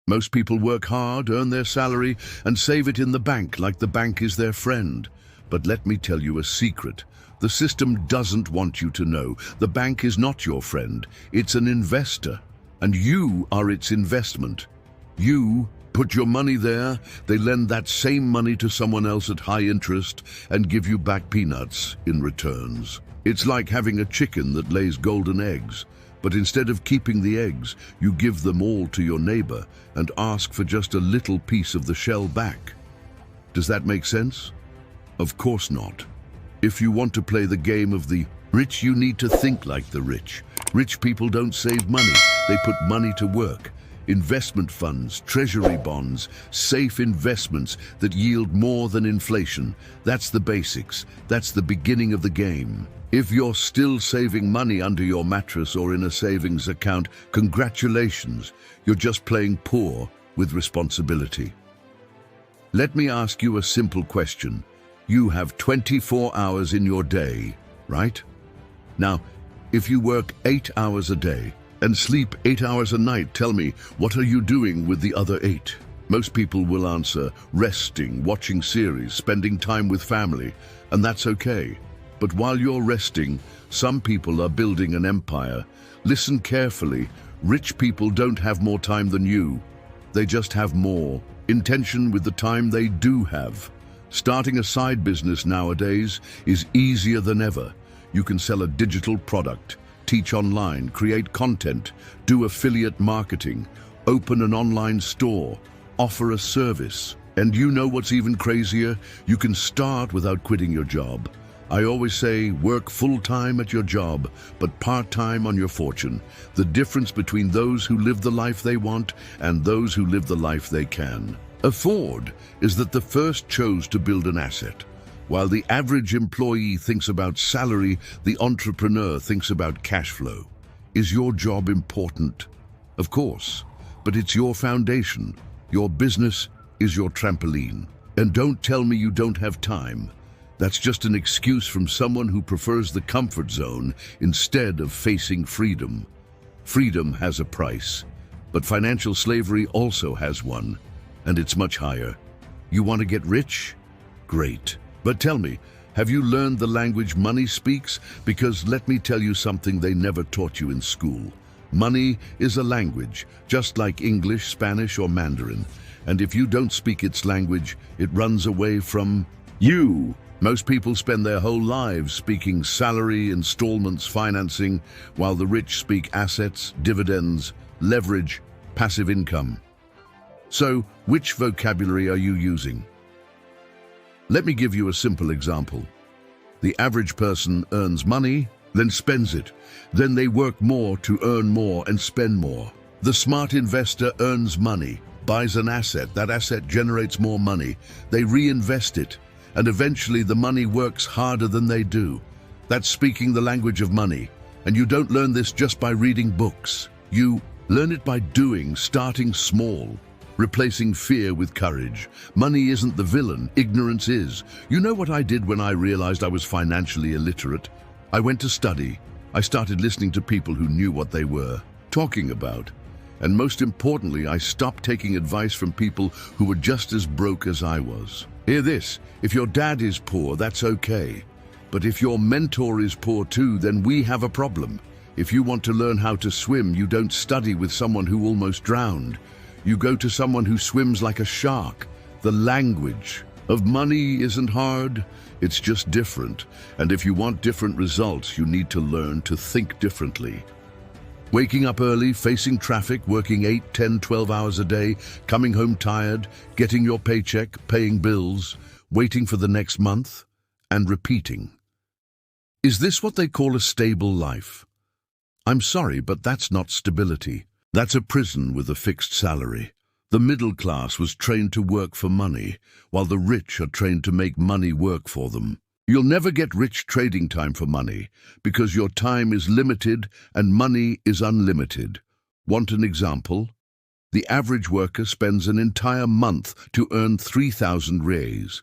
Most people work hard, earn their salary, and save it in the bank like the bank is their friend. But let me tell you a secret. The system doesn't want you to know. The bank is not your friend. It's an investor, and you are its investment. You put your money there, they lend that same money to someone else at high interest and give you back peanuts in returns. It's like having a chicken that lays golden eggs. But instead of keeping the eggs, you give them all to your neighbor and ask for just a little piece of the shell back. Does that make sense? Of course not. If you want to play the game of the rich, you need to think like the rich. Rich people don't save money, they put money to work. Investment funds, treasury bonds, safe investments that yield more than inflation. That's the basics. That's the beginning of the game. If you're still saving money under your mattress or in a savings account, congratulations, you're just playing poor with responsibility. Let me ask you a simple question. You have 24 hours in your day, right? Now, if you work 8 hours a day and sleep 8 hours a night, tell me, what are you doing with the other 8? Most people will answer, resting, watching series, spending time with family, and that's okay. But while you're resting, some people are building an empire. Listen carefully. Rich people don't have more time than you. They just have more intention with the time they do have. Starting a side business nowadays is easier than ever. You can sell a digital product, teach online, create content, do affiliate marketing, open an online store, offer a service. And you know what's even crazier? You can start without quitting your job. I always say, work full-time at your job, but part-time on your fortune. The difference between those who live the life they want and those who live the life they can afford is that the first chose to build an asset. While the average employee thinks about salary, the entrepreneur thinks about cash flow. Is your job important? Of course, but it's your foundation. Your business is your trampoline. And don't tell me you don't have time. That's just an excuse from someone who prefers the comfort zone instead of facing freedom. Freedom has a price, but financial slavery also has one, and it's much higher. You want to get rich? Great. But tell me, have you learned the language money speaks? Because let me tell you something they never taught you in school. Money is a language, just like English, Spanish, or Mandarin. And if you don't speak its language, it runs away from you. Most people spend their whole lives speaking salary, installments, financing, while the rich speak assets, dividends, leverage, passive income. So, which vocabulary are you using? Let me give you a simple example. The average person earns money, then spends it. Then they work more to earn more and spend more. The smart investor earns money, buys an asset. That asset generates more money. They reinvest it. And eventually the money works harder than they do. That's speaking the language of money. And you don't learn this just by reading books. You learn it by doing, starting small, replacing fear with courage. Money isn't the villain, ignorance is. You know what I did when I realized I was financially illiterate? I went to study. I started listening to people who knew what they were talking about. And most importantly, I stopped taking advice from people who were just as broke as I was. Hear this, if your dad is poor, that's okay. But if your mentor is poor too, then we have a problem. If you want to learn how to swim, you don't study with someone who almost drowned. You go to someone who swims like a shark. The language of money isn't hard, it's just different. And if you want different results, you need to learn to think differently. Waking up early, facing traffic, working 8, 10, 12 hours a day, coming home tired, getting your paycheck, paying bills, waiting for the next month, and repeating. Is this what they call a stable life? I'm sorry, but that's not stability. That's a prison with a fixed salary. The middle class was trained to work for money, while the rich are trained to make money work for them. You'll never get rich trading time for money, because your time is limited and money is unlimited. Want an example? The average worker spends an entire month to earn 3,000 reais.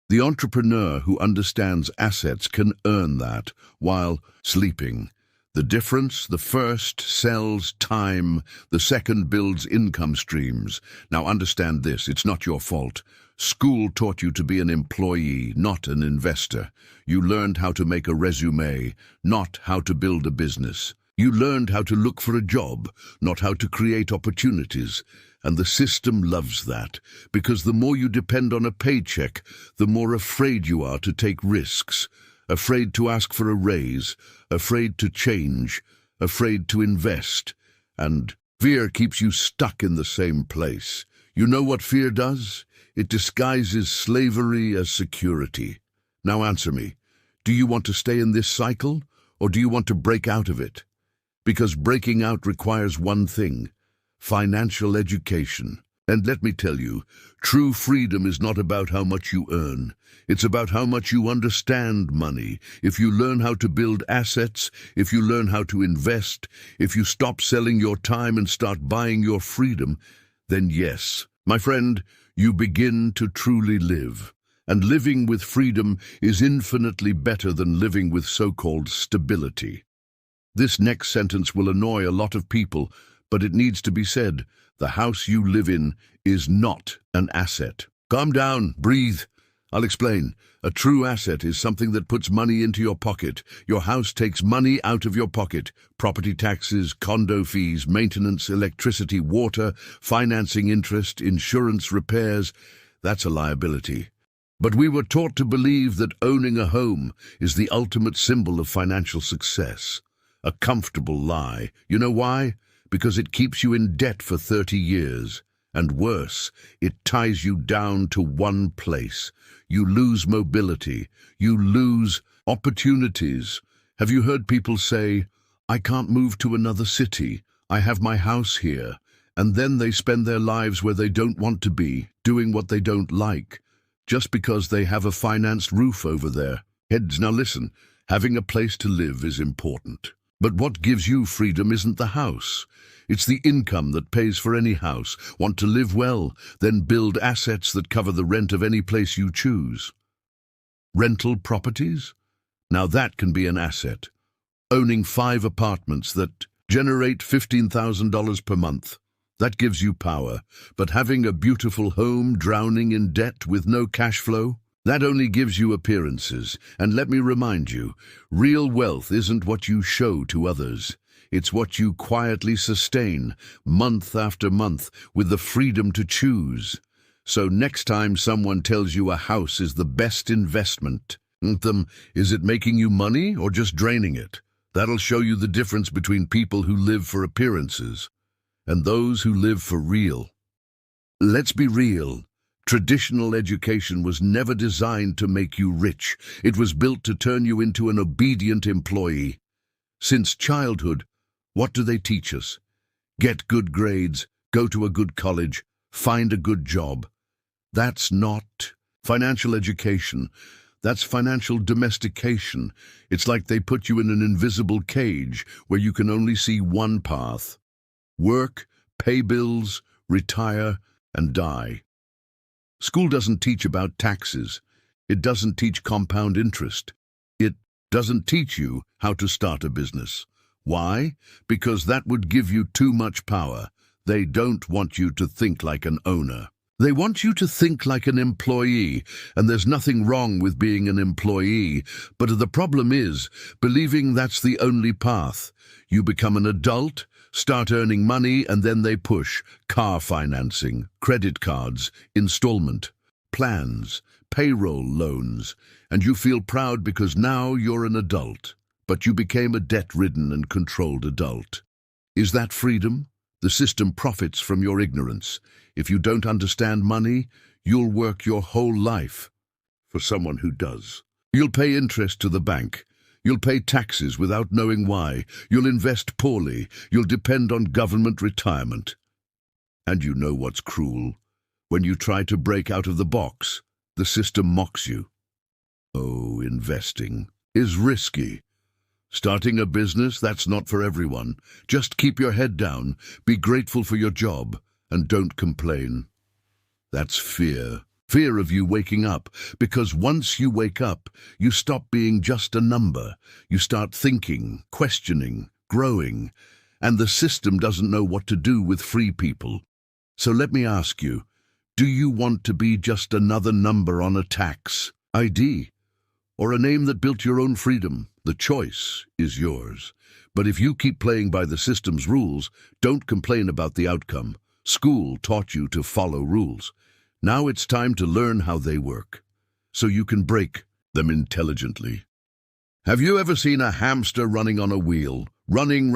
The entrepreneur who understands assets can earn that while sleeping. The difference, the first sells time, the second builds income streams. Now understand this, it's not your fault. School taught you to be an employee, not an investor. You learned how to make a resume, not how to build a business. You learned how to look for a job, not how to create opportunities. And the system loves that, because the more you depend on a paycheck, the more afraid you are to take risks, afraid to ask for a raise, afraid to change, afraid to invest. And fear keeps you stuck in the same place. You know what fear does? It disguises slavery as security. Now answer me. Do you want to stay in this cycle, or do you want to break out of it? Because breaking out requires one thing: financial education. And let me tell you, true freedom is not about how much you earn. It's about how much you understand money. If you learn how to build assets, if you learn how to invest, if you stop selling your time and start buying your freedom, then yes, my friend, you begin to truly live. And living with freedom is infinitely better than living with so-called stability. This next sentence will annoy a lot of people, but it needs to be said. The house you live in is not an asset. Calm down, breathe. I'll explain. A true asset is something that puts money into your pocket. Your house takes money out of your pocket. Property taxes, condo fees, maintenance, electricity, water, financing interest, insurance, repairs. That's a liability. But we were taught to believe that owning a home is the ultimate symbol of financial success. A comfortable lie. You know why? Because it keeps you in debt for 30 years. And worse, it ties you down to one place. You lose mobility. You lose opportunities. Have you heard people say, "I can't move to another city. I have my house here." And then they spend their lives where they don't want to be, doing what they don't like, just because they have a financed roof over their heads. Now listen, having a place to live is important. But what gives you freedom isn't the house. It's the income that pays for any house. Want to live well? Then build assets that cover the rent of any place you choose. Rental properties? Now that can be an asset. Owning 5 apartments that generate $15,000 per month. That gives you power. But having a beautiful home drowning in debt with no cash flow? That only gives you appearances. And let me remind you, real wealth isn't what you show to others. It's what you quietly sustain, month after month, with the freedom to choose. So next time someone tells you a house is the best investment, is it making you money or just draining it? That'll show you the difference between people who live for appearances and those who live for real. Let's be real. Traditional education was never designed to make you rich. It was built to turn you into an obedient employee. Since childhood, what do they teach us? Get good grades, go to a good college, find a good job. That's not financial education. That's financial domestication. It's like they put you in an invisible cage where you can only see one path: work, pay bills, retire, and die. School doesn't teach about taxes. It doesn't teach compound interest. It doesn't teach you how to start a business. Why? Because that would give you too much power. They don't want you to think like an owner. They want you to think like an employee, and there's nothing wrong with being an employee, but the problem is believing that's the only path. You become an adult, start earning money, and then they push car financing, credit cards, installment, plans, payroll loans, and you feel proud because now you're an adult, but you became a debt-ridden and controlled adult. Is that freedom? The system profits from your ignorance. If you don't understand money, you'll work your whole life for someone who does. You'll pay interest to the bank. You'll pay taxes without knowing why. You'll invest poorly. You'll depend on government retirement. And you know what's cruel? When you try to break out of the box, the system mocks you. Oh, investing is risky. Starting a business, that's not for everyone. Just keep your head down, be grateful for your job, and don't complain. That's fear. Fear of you waking up, because once you wake up, you stop being just a number. You start thinking, questioning, growing, and the system doesn't know what to do with free people. So let me ask you, do you want to be just another number on a tax ID, or a name that built your own freedom? The choice is yours. But if you keep playing by the system's rules, don't complain about the outcome. School taught you to follow rules. Now it's time to learn how they work, so you can break them intelligently. Have you ever seen a hamster running on a wheel, running,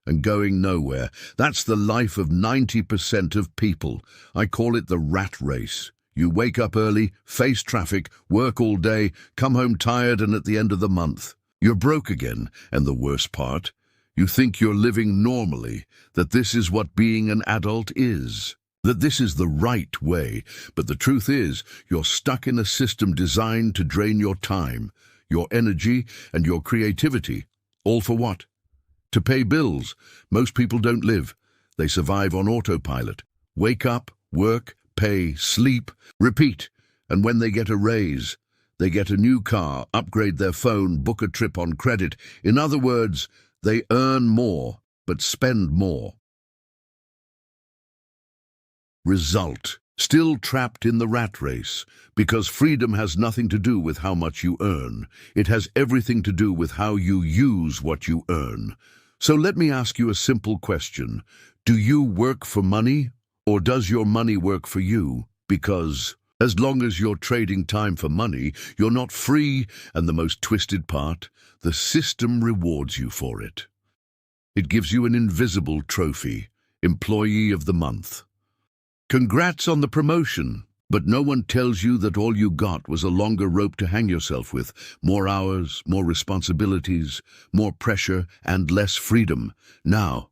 and going nowhere? That's the life of 90% of people. I call it the rat race. You wake up early, face traffic, work all day, come home tired, and at the end of the month, you're broke again. And the worst part, you think you're living normally, that this is what being an adult is, that this is the right way. But the truth is, you're stuck in a system designed to drain your time, your energy, and your creativity. All for what? To pay bills. Most people don't live. They survive on autopilot. Wake up, work, pay, sleep, repeat. And when they get a raise, they get a new car, upgrade their phone, book a trip on credit. In other words, they earn more, but spend more. Result: still trapped in the rat race, because freedom has nothing to do with how much you earn. It has everything to do with how you use what you earn. So let me ask you a simple question. Do you work for money, or does your money work for you? Because as long as you're trading time for money, you're not free, and the most twisted part, the system rewards you for it. It gives you an invisible trophy, Employee of the Month. Congrats on the promotion, but no one tells you that all you got was a longer rope to hang yourself with, more hours, more responsibilities, more pressure, and less freedom. Now,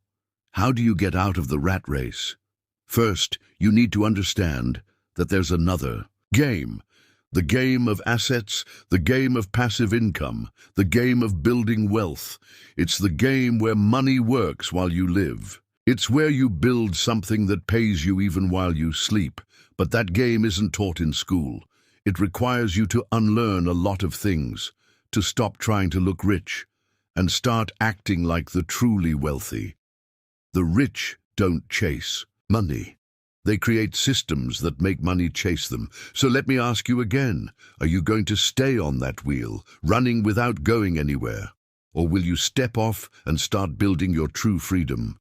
how do you get out of the rat race? First, you need to understand that there's another game. The game of assets, the game of passive income, the game of building wealth. It's the game where money works while you live. It's where you build something that pays you even while you sleep. But that game isn't taught in school. It requires you to unlearn a lot of things, to stop trying to look rich, and start acting like the truly wealthy. The rich don't chase money. They create systems that make money chase them. So let me ask you again, are you going to stay on that wheel, running without going anywhere? Or will you step off and start building your true freedom?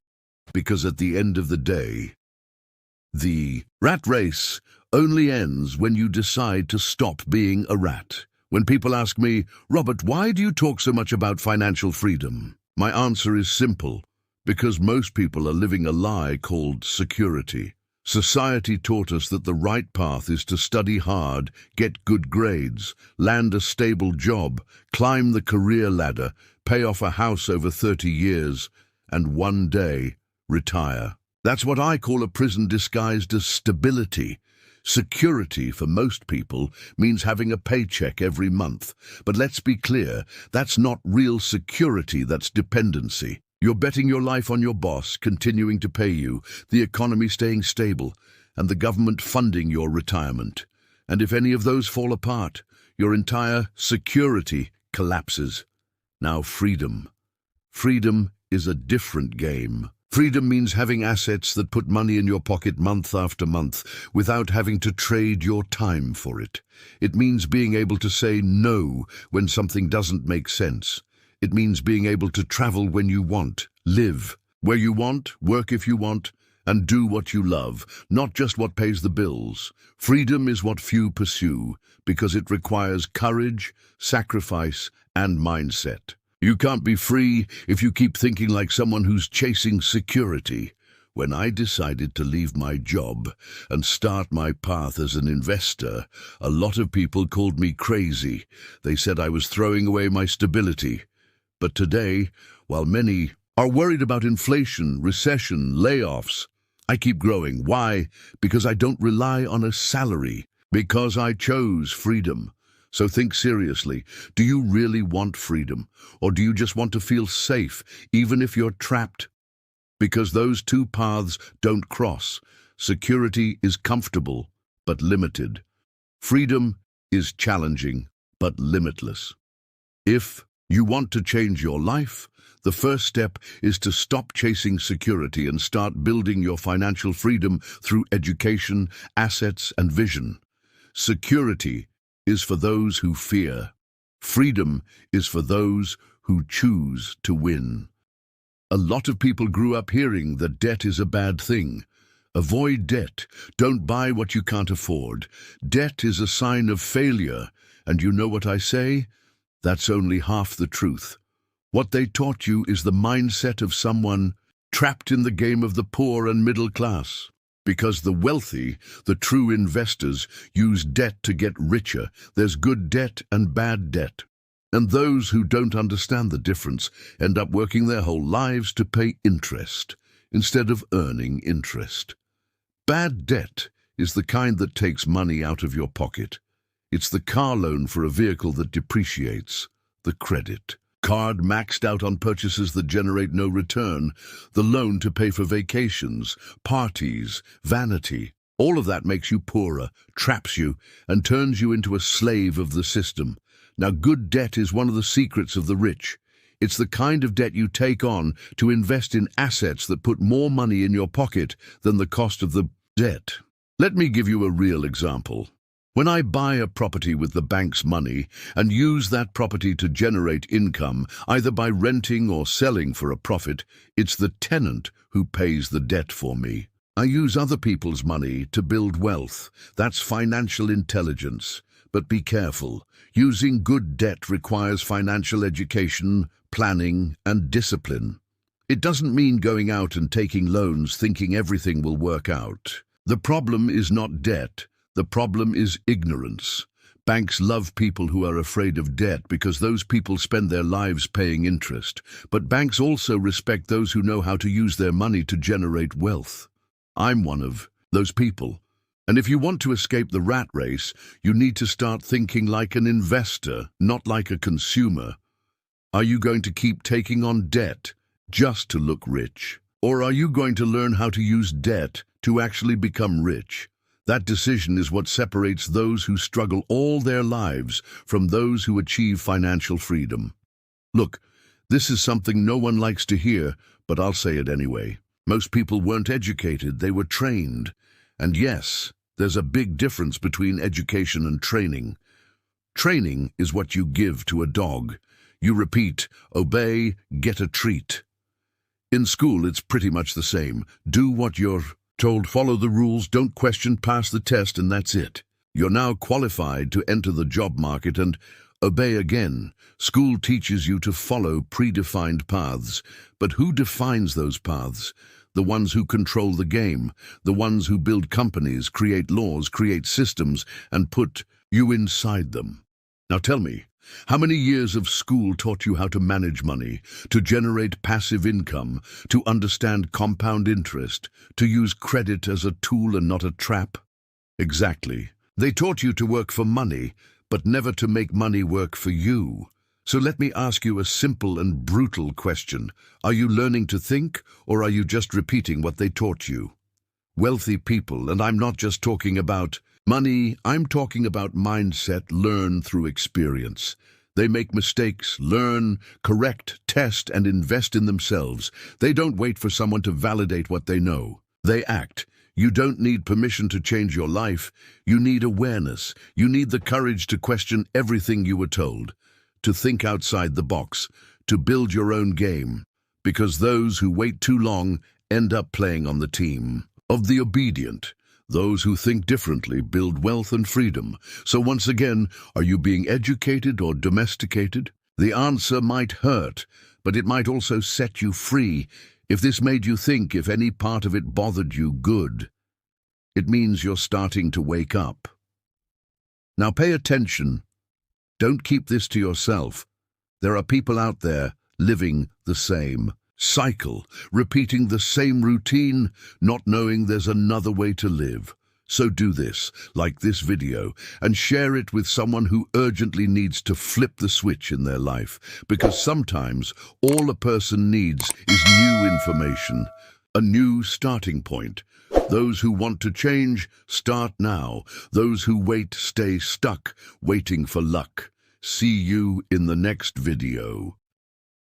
Because at the end of the day, the rat race only ends when you decide to stop being a rat. When people ask me, Robert, why do you talk so much about financial freedom? My answer is simple, because most people are living a lie called security. Society taught us that the right path is to study hard, get good grades, land a stable job, climb the career ladder, pay off a house over 30 years, and one day retire. That's what I call a prison disguised as stability. Security for most people means having a paycheck every month. But let's be clear, that's not real security, that's dependency. You're betting your life on your boss continuing to pay you, the economy staying stable, and the government funding your retirement. And if any of those fall apart, your entire security collapses. Now freedom. Freedom is a different game. Freedom means having assets that put money in your pocket month after month without having to trade your time for it. It means being able to say no when something doesn't make sense. It means being able to travel when you want, live where you want, work if you want, and do what you love, not just what pays the bills. Freedom is what few pursue because it requires courage, sacrifice, and mindset. You can't be free if you keep thinking like someone who's chasing security. When I decided to leave my job and start my path as an investor, a lot of people called me crazy. They said I was throwing away my stability. But today, while many are worried about inflation, recession, layoffs, I keep growing. Why? Because I don't rely on a salary. Because I chose freedom. So think seriously, do you really want freedom? Or do you just want to feel safe, even if you're trapped? Because those two paths don't cross. Security is comfortable, but limited. Freedom is challenging, but limitless. If you want to change your life, the first step is to stop chasing security and start building your financial freedom through education, assets, and vision. Security is for those who fear. Freedom is for those who choose to win. A lot of people grew up hearing that debt is a bad thing. Avoid debt. Don't buy what you can't afford. Debt is a sign of failure. And you know what I say? That's only half the truth. What they taught you is the mindset of someone trapped in the game of the poor and middle class. Because the wealthy, the true investors, use debt to get richer. There's good debt and bad debt. And those who don't understand the difference end up working their whole lives to pay interest instead of earning interest. Bad debt is the kind that takes money out of your pocket. It's the car loan for a vehicle that depreciates, the credit card maxed out on purchases that generate no return, the loan to pay for vacations, parties, vanity. All of that makes you poorer, traps you, and turns you into a slave of the system. Now, good debt is one of the secrets of the rich. It's the kind of debt you take on to invest in assets that put more money in your pocket than the cost of the debt. Let me give you a real example. When I buy a property with the bank's money and use that property to generate income, either by renting or selling for a profit, it's the tenant who pays the debt for me. I use other people's money to build wealth. That's financial intelligence. But be careful. Using good debt requires financial education, planning, and discipline. It doesn't mean going out and taking loans thinking everything will work out. The problem is not debt. The problem is ignorance. Banks love people who are afraid of debt because those people spend their lives paying interest. But banks also respect those who know how to use their money to generate wealth. I'm one of those people. And if you want to escape the rat race, you need to start thinking like an investor, not like a consumer. Are you going to keep taking on debt just to look rich? Or are you going to learn how to use debt to actually become rich? That decision is what separates those who struggle all their lives from those who achieve financial freedom. Look, this is something no one likes to hear, but I'll say it anyway. Most people weren't educated, they were trained. And yes, there's a big difference between education and training. Training is what you give to a dog. You repeat, obey, get a treat. In school, it's pretty much the same. Do what you're told, follow the rules, don't question, pass the test, and that's it. You're now qualified to enter the job market and obey again. School teaches you to follow predefined paths. But who defines those paths? The ones who control the game, the ones who build companies, create laws, create systems, and put you inside them. Now tell me, how many years of school taught you how to manage money, to generate passive income, to understand compound interest, to use credit as a tool and not a trap? Exactly. They taught you to work for money, but never to make money work for you. So let me ask you a simple and brutal question. Are you learning to think, or are you just repeating what they taught you? Wealthy people, and I'm not just talking about money, I'm talking about mindset learned through experience. They make mistakes, learn, correct, test, and invest in themselves. They don't wait for someone to validate what they know. They act. You don't need permission to change your life. You need awareness. You need the courage to question everything you were told, to think outside the box, to build your own game. Because those who wait too long end up playing on the team of the obedient. Those who think differently build wealth and freedom. So once again, are you being educated or domesticated? The answer might hurt, but it might also set you free. If this made you think, if any part of it bothered you, good. It means you're starting to wake up. Now pay attention. Don't keep this to yourself. There are people out there living the same cycle, repeating the same routine, not knowing there's another way to live. So do this, like this video, and share it with someone who urgently needs to flip the switch in their life, because sometimes all a person needs is new information, a new starting point. Those who want to change, start now. Those who wait, stay stuck, waiting for luck. See you in the next video.